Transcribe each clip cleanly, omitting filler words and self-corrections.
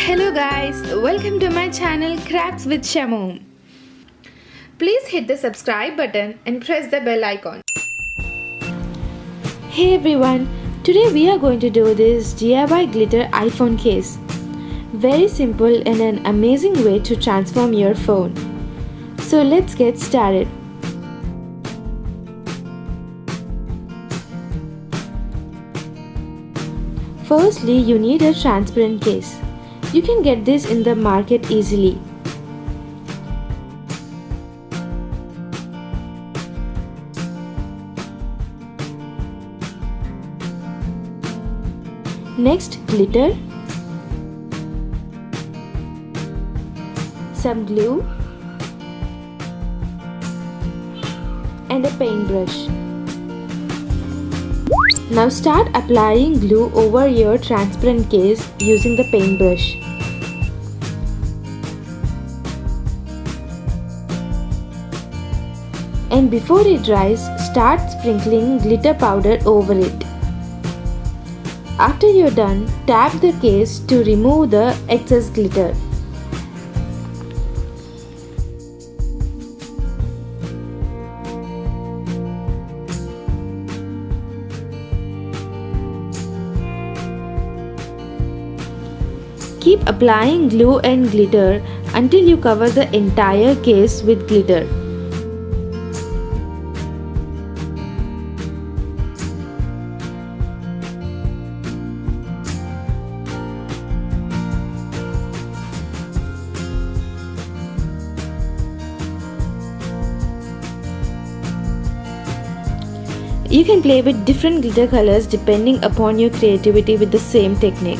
Hello guys, welcome to my channel Crafts with Shamu. Please hit the subscribe button and press the bell icon. Hey everyone, today we are going to do this DIY glitter iPhone case. Very simple and an amazing way to transform your phone. So let's get started. Firstly, you need a transparent case. You can get this in the market easily. Next, glitter, some glue, and a paintbrush. Now start applying glue over your transparent case using the paintbrush. And before it dries, start sprinkling glitter powder over it. After you're done, tap the case to remove the excess glitter. Keep applying glue and glitter until you cover the entire case with glitter. You can play with different glitter colors depending upon your creativity with the same technique.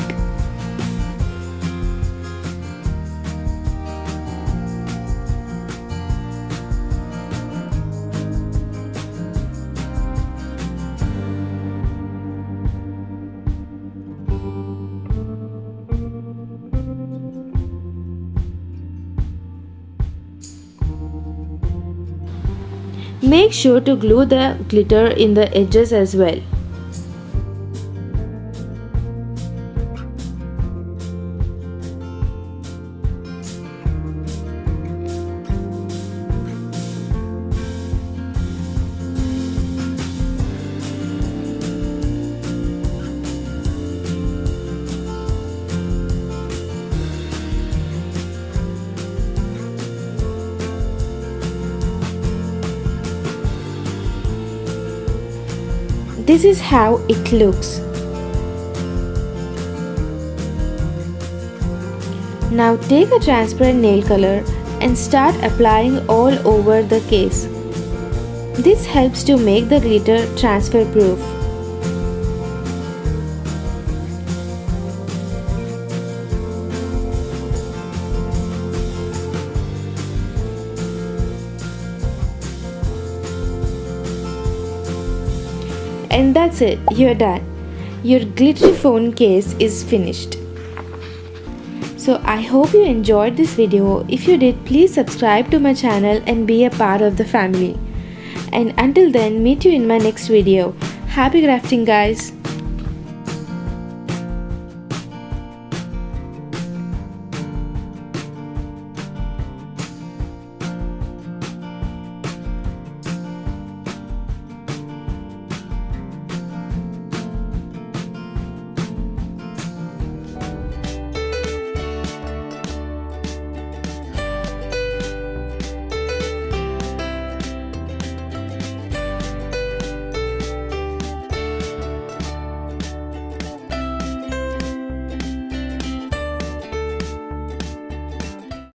Make sure to glue the glitter in the edges as well. This is how it looks. Now take a transparent nail color and start applying all over the case. This helps to make the glitter transfer proof. And that's it, you're done. Your glittery phone case is finished. So I hope you enjoyed this video. If you did, please subscribe to my channel and be a part of the family. And until then, meet you in my next video. Happy crafting guys!